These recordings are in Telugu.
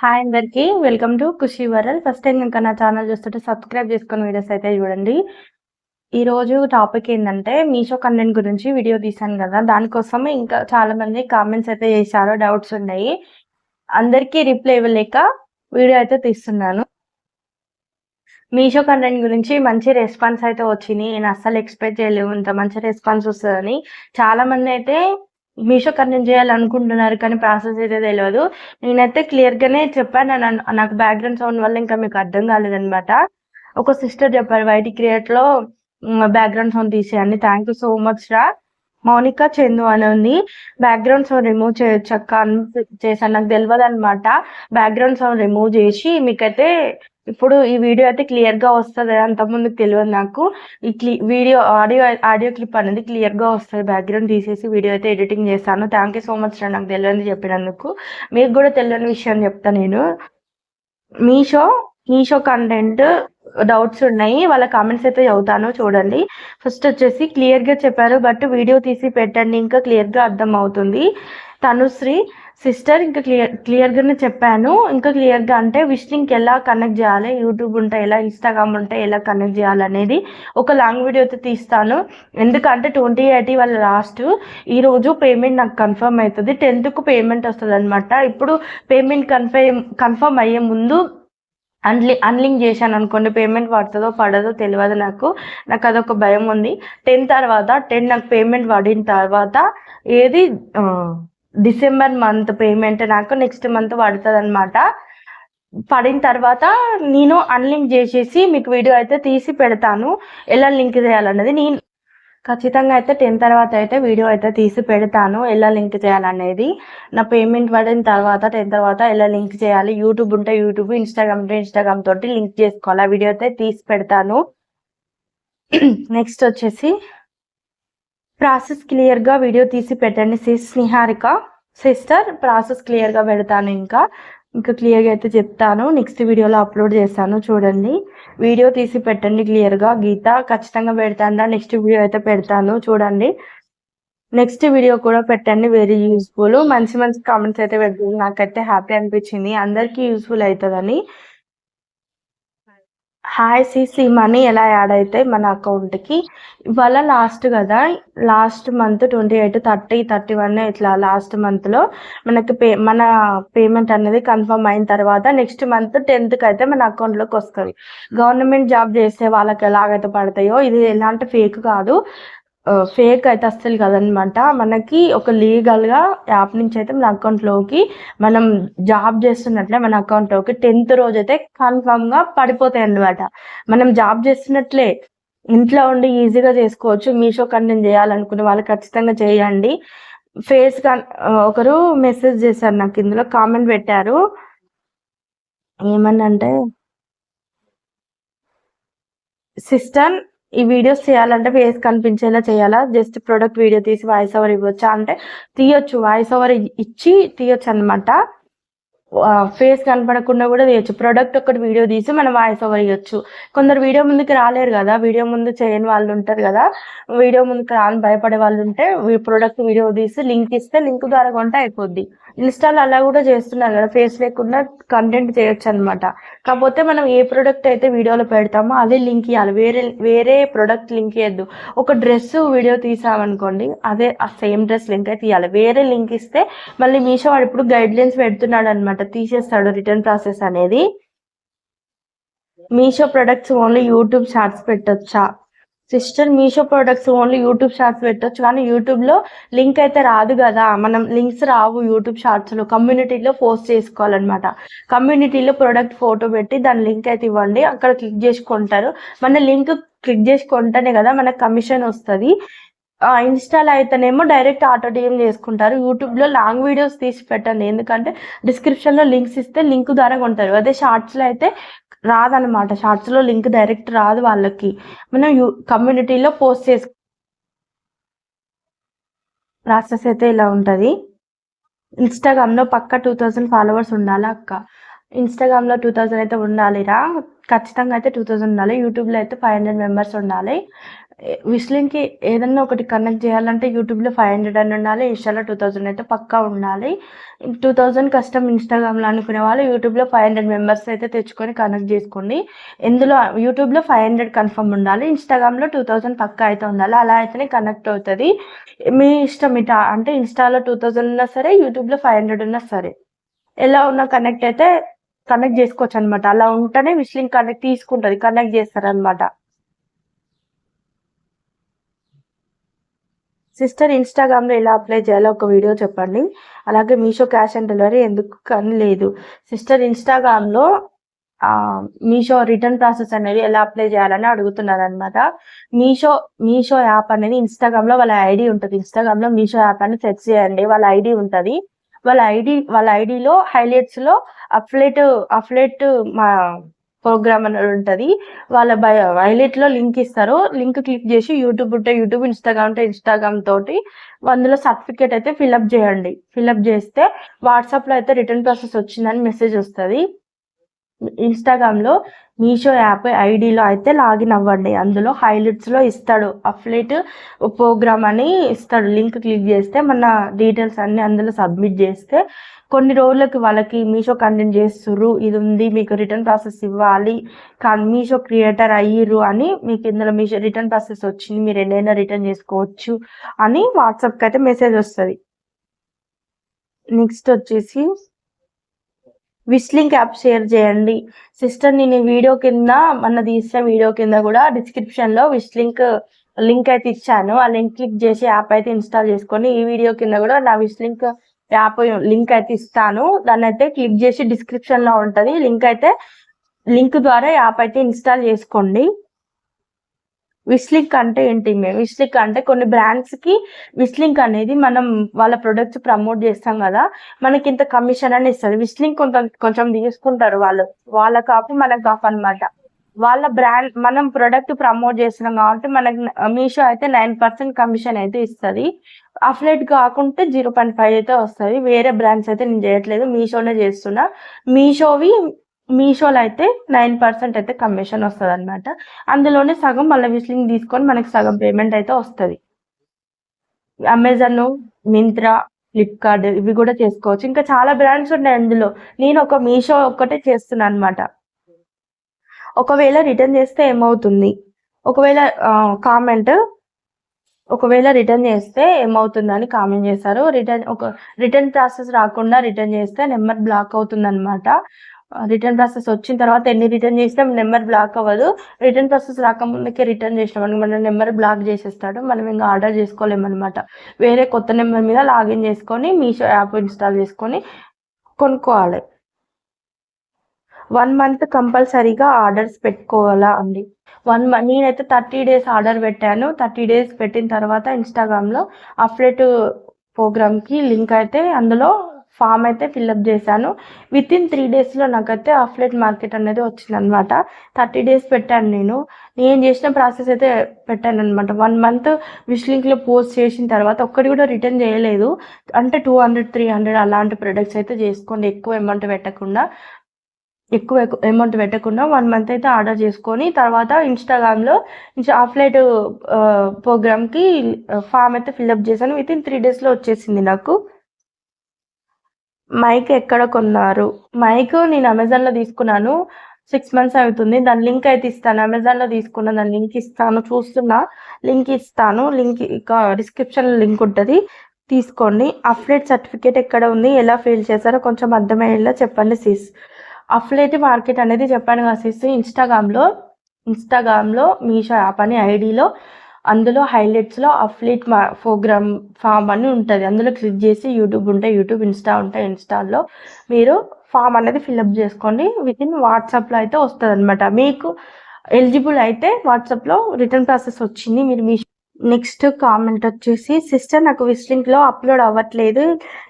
హాయ్ అందరికి welcome to Khushi world. First time ఇంకా నా ఛానల్ చూస్తుంటే సబ్స్క్రైబ్ చేసుకుని వీడియోస్ అయితే చూడండి. ఈరోజు టాపిక్ ఏంటంటే మీషో కంటెంట్ గురించి వీడియో తీశాను కదా, దానికోసం ఇంకా చాలా మంది కామెంట్స్ అయితే చేశారు, డౌట్స్ ఉన్నాయి. అందరికీ రిప్లై ఇవ్వలేక వీడియో అయితే తీస్తున్నాను. మీషో కంటెంట్ గురించి మంచి రెస్పాన్స్ అయితే వచ్చింది. నేను అస్సలు ఎక్స్పెక్ట్ చేయలేము ఇంత మంచి రెస్పాన్స్ వస్తుందని. చాలా మంది అయితే మీషో కంటెంట్ చేయాలనుకుంటున్నారు కానీ ప్రాసెస్ అయితే తెలియదు. నేనైతే క్లియర్గానే చెప్పాను. నాకు బ్యాక్గ్రౌండ్ సౌండ్ వల్ల ఇంకా మీకు అర్థం కాలేదనమాట. ఒక సిస్టర్ చెప్పారు వైటీ క్రియేట్లో బ్యాక్గ్రౌండ్ సౌండ్ తీసేయండి. థ్యాంక్ యూ సో మచ్ రా. మౌనిక చందు అని ఉంది. బ్యాక్గ్రౌండ్ సౌండ్ రిమూవ్ చేయొచ్చు అక్క అని చేశాను. నాకు తెలియదు అనమాట. బ్యాక్గ్రౌండ్ సౌండ్ రిమూవ్ చేసి మీకైతే ఇప్పుడు ఈ వీడియో అయితే క్లియర్ గా వస్తుంది. అంతకుముందుకు తెలియదు నాకు. ఈ వీడియో ఆడియో క్లిప్ అనేది క్లియర్ గా వస్తుంది. బ్యాక్గ్రౌండ్ తీసేసి వీడియో అయితే ఎడిటింగ్ చేస్తాను. థ్యాంక్ యూ సో మచ్ నాకు తెలియదు చెప్పినందుకు. మీకు కూడా తెలియని విషయం చెప్తా నేను. మీషో కంటెంట్ డౌట్స్ ఉన్నాయి, వాళ్ళ కామెంట్స్ అయితే చదువుతాను చూడండి. ఫస్ట్ వచ్చేసి క్లియర్ గా చెప్పారు బట్ వీడియో తీసి పెట్టండి ఇంకా క్లియర్ గా అర్థం అవుతుంది. తనుశ్రీ సిస్టర్ ఇంకా క్లియర్ గానే చెప్పాను. ఇంకా క్లియర్ గా అంటే విష్ లింక్ ఎలా కనెక్ట్ చేయాలి, యూట్యూబ్ ఉంటే ఎలా, ఇన్స్టాగ్రామ్ ఉంటే ఎలా కనెక్ట్ చేయాలి అనేది ఒక లాంగ్ వీడియో అయితే తీస్తాను. ఎందుకంటే 28 వాళ్ళ లాస్ట్. ఈ రోజు పేమెంట్ నాకు కన్ఫర్మ్ అవుతుంది. 10th పేమెంట్ వస్తుంది అనమాట. ఇప్పుడు పేమెంట్ కన్ఫర్మ్ అయ్యే ముందు అన్లింక్ చేశాను అనుకోండి, పేమెంట్ పడుతుందో పడదో తెలియదు నాకు. అదొక భయం ఉంది. 10 నాకు పేమెంట్ పడిన తర్వాత ఏది డిసెంబర్ మంత్ పేమెంట్ నాకు నెక్స్ట్ మంత్ పడుతుంది అనమాట. పడిన తర్వాత నేను అన్లింక్ చేసేసి మీకు వీడియో అయితే తీసి పెడతాను. ఎలా లింక్ చేయాలన్నది నేను ఖచ్చితంగా అయితే 10 తర్వాత అయితే వీడియో అయితే తీసి పెడతాను. ఎలా లింక్ చేయాలనేది నా పేమెంట్ పడిన తర్వాత 10 తర్వాత ఎలా లింక్ చేయాలి, యూట్యూబ్ ఉంటే యూట్యూబ్, ఇన్స్టాగ్రామ్ ఉంటే ఇన్స్టాగ్రామ్ తోటి లింక్ చేసుకోవాలి. ఆ వీడియో అయితే తీసి పెడతాను. నెక్స్ట్ వచ్చేసి ప్రాసెస్ క్లియర్గా వీడియో తీసి పెట్టండి నిహారిక సిస్టర్. ప్రాసెస్ క్లియర్గా పెడతాను. ఇంకా క్లియర్గా అయితే చెప్తాను. నెక్స్ట్ వీడియోలో అప్లోడ్ చేస్తాను చూడండి. వీడియో తీసి పెట్టండి క్లియర్గా. గీత ఖచ్చితంగా పెడతాను. నెక్స్ట్ వీడియో అయితే పెడతాను చూడండి. నెక్స్ట్ వీడియో కూడా పెట్టండి. Very useful. మంచి కామెంట్స్ అయితే పెడుతుంది. నాకైతే హ్యాపీ అనిపించింది. అందరికీ యూస్ఫుల్ అవుతుందని. హాయ్ సిసి, మనీ ఎలా యాడ్ అవుతాయి మన అకౌంట్కి? ఇవాళ లాస్ట్ కదా, లాస్ట్ మంత్ 28, 30, 31 ఇట్లా లాస్ట్ మంత్లో మనకి మన పేమెంట్ అనేది కన్ఫర్మ్ అయిన తర్వాత నెక్స్ట్ మంత్ 10th అయితే మన అకౌంట్లోకి వస్తుంది. గవర్నమెంట్ జాబ్ చేసే వాళ్ళకి ఎలాగైతే పడతాయో, ఇది ఎలాంటి ఫేక్ కాదు. ఫేక్ అయితే అస్సలు కదనమాట. మనకి ఒక లీగల్గా యాప్ నుంచి అయితే మన అకౌంట్లోకి మనం జాబ్ చేస్తున్నట్లే మన అకౌంట్లోకి 10th రోజు అయితే కన్ఫర్మ్గా పడిపోతాయి అన్నమాట. మనం జాబ్ చేస్తున్నట్లే ఇంట్లో ఉండి ఈజీగా చేసుకోవచ్చు. మీషో కంటెంట్ చేయాలనుకునే వాళ్ళు ఖచ్చితంగా చేయండి. ఒకరు మెసేజ్ చేశారు నాకు, ఇందులో కామెంట్ పెట్టారు. ఏమన్నంటే, సిస్టర్ ఈ వీడియోస్ చేయాలంటే ఫేస్ కనిపించేలా చేయాలా, జస్ట్ ప్రొడక్ట్ వీడియో తీసి వాయిస్ ఓవర్ ఇవ్వచ్చా అంటే తీయొచ్చు. వాయిస్ ఓవర్ ఇచ్చి తీయొచ్చు అనమాట. ఫేస్ కనపడకుండా కూడా తీయచ్చు. ప్రొడక్ట్ ఒకటి వీడియో తీసి మనం వాయిస్ ఓవర్ ఇవ్వచ్చు. కొందరు వీడియో ముందుకు రాలేరు కదా, వీడియో ముందు చేయని వాళ్ళు ఉంటారు కదా, వీడియో ముందుకు రాని భయపడే వాళ్ళు ఉంటే ప్రొడక్ట్ వీడియో తీసి లింక్ ఇస్తే లింక్ ద్వారా కొంటే అయిపోద్ది. ఇన్స్టాల్ అలా కూడా చేస్తున్నారు కదా, ఫేస్ లేకుండా కంటెంట్ చేయొచ్చు అనమాట. కాకపోతే మనం ఏ ప్రొడక్ట్ అయితే వీడియోలో పెడతామో అదే లింక్ ఇవ్వాలి. వేరే ప్రొడక్ట్ లింక్ ఇవ్వద్దు. ఒక డ్రెస్ వీడియో తీసామనుకోండి, అదే ఆ సేమ్ డ్రెస్ లింక్ అయితే ఇవ్వాలి. వేరే లింక్ ఇస్తే మళ్ళీ మీషో వాడు ఇప్పుడు గైడ్ లైన్స్ పెడుతున్నాడు అనమాట, తీసేస్తాడు రిటర్న్ ప్రాసెస్ అనేది. Meesho products only YouTube shorts పెట్టొచ్చా? Sister, Meesho products only YouTube shorts పెట్టొచ్చు కానీ యూట్యూబ్లో లింక్ అయితే రాదు కదా. మనం లింక్స్ రావు యూట్యూబ్ షార్ట్స్లో. కమ్యూనిటీలో పోస్ట్ చేసుకోవాలన్నమాట. కమ్యూనిటీలో ప్రొడక్ట్ ఫోటో పెట్టి దాని లింక్ అయితే ఇవ్వండి, అక్కడ క్లిక్ చేసి కొంటారు. మన లింక్ క్లిక్ చేసి కొంటేనే కదా మనకు కమిషన్ వస్తుంది. ఇన్స్టాల్ అయితేనేమో డైరెక్ట్ ఆటో డిఎం చేసుకుంటారు. యూట్యూబ్లో లాంగ్ వీడియోస్ తీసి పెట్టండి, ఎందుకంటే డిస్క్రిప్షన్లో లింక్స్ ఇస్తే లింక్ ద్వారా కొంటారు. అదే షార్ట్స్లో అయితే రాదనమాట. షార్ట్స్లో లింక్ డైరెక్ట్ రాదు వాళ్ళకి. మనం కమ్యూనిటీలో పోస్ట్ చేసు ప్రాసెస్ అయితే ఇలా ఉంటుంది. ఇన్స్టాగ్రామ్లో పక్క 2000 ఫాలోవర్స్ ఉండాలా అక్క? ఇన్స్టాగ్రామ్లో 2000 అయితే ఉండాలిరా, ఖచ్చితంగా అయితే 2000 ఉండాలి. యూట్యూబ్లో అయితే 500 మెంబర్స్ ఉండాలి. విస్లిన్కి ఏదన్నా ఒకటి కనెక్ట్ చేయాలంటే యూట్యూబ్లో 500 అని ఉండాలి, ఇన్స్టాలో 2000 అయితే పక్కా ఉండాలి. 2000 కష్టం ఇన్స్టాగ్రామ్లో అనుకునే వాళ్ళు యూట్యూబ్లో 500 మెంబర్స్ అయితే తెచ్చుకొని కనెక్ట్ చేసుకోండి. ఇందులో యూట్యూబ్లో 500 కన్ఫర్మ్ ఉండాలి, ఇన్స్టాగ్రామ్లో 2000 పక్కా అయితే ఉండాలి. అలా అయితేనే కనెక్ట్ అవుతుంది. మీ ఇష్టం అంటే ఇన్స్టాలో 2000 ఉన్నా సరే, యూట్యూబ్లో 500 ఉన్నా సరే, ఎలా ఉన్నా కనెక్ట్ చేసుకోవచ్చు అనమాట. అలా ఉంటేనే విస్లింగ్ కనెక్ట్ చేస్తారనమాట. సిస్టర్, ఇన్స్టాగ్రామ్లో ఎలా అప్లై చేయాలో ఒక వీడియో చెప్పండి. అలాగే మీషో క్యాష్ ఆన్ డెలివరీ ఎందుకు కానీ లేదు. సిస్టర్, ఇన్స్టాగ్రామ్లో మీషో రిటర్న్ ప్రాసెస్ అనేది ఎలా అప్లై చేయాలని అడుగుతున్నారు అనమాట. మీషో యాప్ అనేది ఇన్స్టాగ్రామ్లో వాళ్ళ ఐడి ఉంటుంది. ఇన్స్టాగ్రామ్లో మీషో యాప్ అని సెర్చ్ చేయండి, వాళ్ళ ఐడి ఉంటుంది. వాళ్ళ ఐడిలో హైలైట్స్లో అఫ్లెట్ మా ప్రోగ్రామ్ అనేది ఉంటుంది. వాళ్ళ హైలైట్లో లింక్ ఇస్తారు. లింక్ క్లిక్ చేసి యూట్యూబ్ ఉంటే యూట్యూబ్, ఇన్స్టాగ్రామ్ ఉంటే ఇన్స్టాగ్రామ్ తోటి అందులో సర్టిఫికేట్ అయితే ఫిల్అప్ చేయండి. ఫిల్అప్ చేస్తే వాట్సాప్లో అయితే రిటర్న్ ప్రాసెస్ వచ్చిందని మెసేజ్ వస్తుంది. ఇన్స్టాగ్రామ్లో మీషో యాప్ ఐడిలో అయితే లాగిన్ అవ్వండి. అందులో హైలైట్స్లో ఇస్తాడు, అఫ్లెట్ ప్రోగ్రామ్ అని ఇస్తాడు. లింక్ క్లిక్ చేస్తే మన డీటెయిల్స్ అన్ని అందులో సబ్మిట్ చేస్తే కొన్ని రోజులకి వాళ్ళకి మీషో కంటెంట్ చేస్తుర్రు, ఇది ఉంది, మీకు రిటర్న్ ప్రాసెస్ ఇవ్వాలి, కానీ మీషో క్రియేటర్ అయ్యిర్రు అని మీకు ఇందులో మీషో రిటర్న్ ప్రాసెస్ వచ్చింది, మీరు ఎన్నైనా రిటర్న్ చేసుకోవచ్చు అని వాట్సాప్కి అయితే మెసేజ్ వస్తుంది. నెక్స్ట్ వచ్చేసి విస్లింక్ యాప్ షేర్ చేయండి. సిస్టర్, నేను వీడియో కింద తీసిన వీడియో కింద కూడా డిస్క్రిప్షన్లో విస్లింక్ లింక్ అయితే ఇచ్చాను. ఆ లింక్ క్లిక్ చేసి యాప్ అయితే ఇన్స్టాల్ చేసుకొని, ఈ వీడియో కింద కూడా నా విస్లింక్ యాప్ లింక్ అయితే ఇస్తాను. దాన్ని అయితే క్లిక్ చేసి డిస్క్రిప్షన్లో ఉంటుంది లింక్ ద్వారా యాప్ అయితే ఇన్స్టాల్ చేసుకోండి. విస్లింక్ అంటే ఏంటి? విస్లింక్ అంటే కొన్ని బ్రాండ్స్కి విస్లింక్ అనేది మనం వాళ్ళ ప్రొడక్ట్స్ ప్రమోట్ చేస్తాం కదా, మనకి ఇంత కమిషన్ అని ఇస్తుంది. విస్లింక్ కొంచెం తీసుకుంటారు వాళ్ళ కాపు మనకు కాపు అనమాట. వాళ్ళ బ్రాండ్ మనం ప్రొడక్ట్ ప్రమోట్ చేస్తున్నాం కాబట్టి మనకి మీషో అయితే 9% కమిషన్ అయితే ఇస్తుంది. అఫ్లెట్ కాకుంటే 0.5 అయితే వస్తుంది. వేరే బ్రాండ్స్ అయితే నేను చేయట్లేదు, మీషోనే చేస్తున్నా. మీషోలో అయితే 9% అయితే కమిషన్ వస్తుంది అనమాట. అందులోనే సగం మళ్ళీ విస్లింగ్ తీసుకొని మనకి సగం పేమెంట్ అయితే వస్తుంది. అమెజాన్, మింత్రా, ఫ్లిప్కార్ట్ ఇవి కూడా చేసుకోవచ్చు. ఇంకా చాలా బ్రాండ్స్ ఉన్నాయి అందులో. నేను ఒక మీషో ఒక్కటే చేస్తున్నాను అనమాట. ఒకవేళ రిటర్న్ చేస్తే ఏమవుతుంది? ఒకవేళ రిటర్న్ చేస్తే ఏమవుతుందని కామెంట్ చేశారు. రిటర్న్ ప్రాసెస్ రాకుండా రిటర్న్ చేస్తే నెంబర్ బ్లాక్ అవుతుంది అనమాట. రిటర్న్ ప్రాసెస్ వచ్చిన తర్వాత ఎన్ని రిటర్న్ చేసినా నెంబర్ బ్లాక్ అవ్వదు. రిటర్న్ ప్రాసెస్ రాకముందుకే రిటర్న్ చేసినామని మన నెంబర్ బ్లాక్ చేసేస్తాడు. మనం ఇంకా ఆర్డర్ చేసుకోలేమన్నమాట. వేరే కొత్త నెంబర్ మీద లాగిన్ చేసుకొని మీషో యాప్ ఇన్స్టాల్ చేసుకొని కొనుక్కోవాలి. 1 month కంపల్సరీగా ఆర్డర్స్ పెట్టుకోవాలా అండి? నేనైతే 30 days ఆర్డర్ పెట్టాను. 30 days పెట్టిన తర్వాత ఇన్స్టాగ్రామ్లో అఫ్లెట్ ప్రోగ్రామ్కి లింక్ అయితే అందులో ఫామ్ అయితే ఫిల్అప్ చేశాను. వితిన్ 3 daysలో నాకైతే అఫ్లెట్ మార్కెట్ అనేది వచ్చిందనమాట. 30 days పెట్టాను. నేను చేసిన ప్రాసెస్ అయితే పెట్టాను అనమాట. 1 month విష్లింక్లో పోస్ట్ చేసిన తర్వాత ఒక్కటి కూడా రిటర్న్ చేయలేదు. అంటే 200, 300 అలాంటి ప్రొడక్ట్స్ అయితే చేసుకోండి. ఎక్కువ అమౌంట్ పెట్టకుండా 1 month అయితే ఆర్డర్ చేసుకొని తర్వాత ఇన్స్టాగ్రామ్లో అఫ్లెట్ ప్రోగ్రామ్కి ఫామ్ అయితే ఫిల్అప్ చేశాను. వితిన్ 3 daysలో వచ్చేసింది నాకు. మైక్ ఎక్కడ కొన్నారు? మైక్ నేను అమెజాన్లో తీసుకున్నాను. 6 months అవుతుంది. దాని లింక్ అయితే ఇస్తాను. అమెజాన్లో తీసుకున్న దాని లింక్ ఇస్తాను. లింక్ ఇస్తాను. లింక్ డిస్క్రిప్షన్లో లింక్ ఉంటుంది, తీసుకోండి. అఫ్లెట్ సర్టిఫికేట్ ఎక్కడ ఉంది, ఎలా ఫిల్ చేశారో కొంచెం అర్థమయ్యేలా చెప్పండి సిస్. అఫ్లెట్ మార్కెట్ అనేది చెప్పాను కదా సిస్. ఇన్స్టాగ్రామ్లో మీషో యాప్ అని ఐడిలో అందులో హైలైట్స్లో అఫ్లెట్ ప్రోగ్రామ్ ఫామ్ అని ఉంటుంది. అందులో క్లిక్ చేసి యూట్యూబ్ ఉంటే యూట్యూబ్, ఇన్స్టా ఉంటే ఇన్స్టాల్లో మీరు ఫామ్ అనేది ఫిల్అప్ చేసుకోండి. వితిన్ వాట్సాప్లో అయితే వస్తుంది అనమాట. మీకు ఎలిజిబుల్ అయితే వాట్సాప్లో రిటర్న్ ప్రాసెస్ వచ్చింది. మీరు నెక్స్ట్ కామెంట్ వచ్చేసి, సిస్టర్ నాకు విస్లింక్లో అప్లోడ్ అవ్వట్లేదు,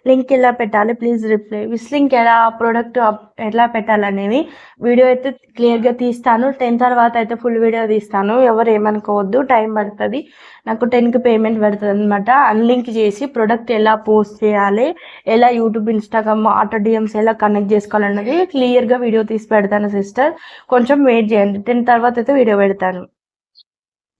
లింక్ ఎలా పెట్టాలి ప్లీజ్ రిప్లై. విస్లింక్ ప్రోడక్ట్ ఎలా పెట్టాలనేది వీడియో అయితే క్లియర్గా తీస్తాను. 10 తర్వాత అయితే ఫుల్ వీడియో తీస్తాను. ఎవరు ఏమనుకోవద్దు, టైం పడుతుంది. నాకు 10కి పేమెంట్ పడుతుంది అనమాట. అన్లింక్ చేసి ప్రోడక్ట్ ఎలా పోస్ట్ చేయాలి, ఎలా యూట్యూబ్, ఇన్స్టాగ్రామ్, ఆటో డిఎమ్స్ ఎలా కనెక్ట్ చేసుకోవాలన్నది క్లియర్గా వీడియో తీసి పెడతాను సిస్టర్. కొంచెం వెయిట్ చేయండి. 10 తర్వాత అయితే వీడియో పెడతాను.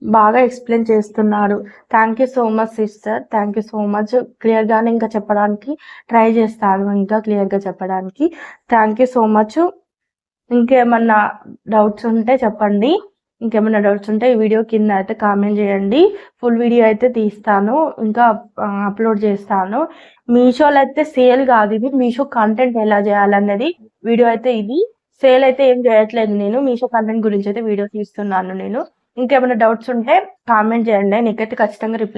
బాగా ఎక్స్ప్లెయిన్ చేస్తున్నారు. Thank you so much sister. Thank you so much. క్లియర్గానే ఇంకా చెప్పడానికి ట్రై చేస్తాను, ఇంకా క్లియర్గా చెప్పడానికి. Thank you so much. ఇంకేమన్నా డౌట్స్ ఉంటే చెప్పండి. ఇంకేమైనా డౌట్స్ ఉంటే ఈ వీడియో కింద అయితే కామెంట్ చేయండి. ఫుల్ వీడియో అయితే తీస్తాను, ఇంకా అప్లోడ్ చేస్తాను. మీషోలో అయితే సేల్ కాదు ఇది, మీషో కంటెంట్ ఎలా చేయాలన్నది వీడియో అయితే ఇది. సేల్ అయితే ఏం చేయట్లేదు నేను, మీషో కంటెంట్ గురించి అయితే వీడియో తీస్తున్నాను నేను. ఇంకేమైనా డౌట్స్ ఉంటే కామెంట్ చేయండి, నీకైతే ఖచ్చితంగా రిప్లై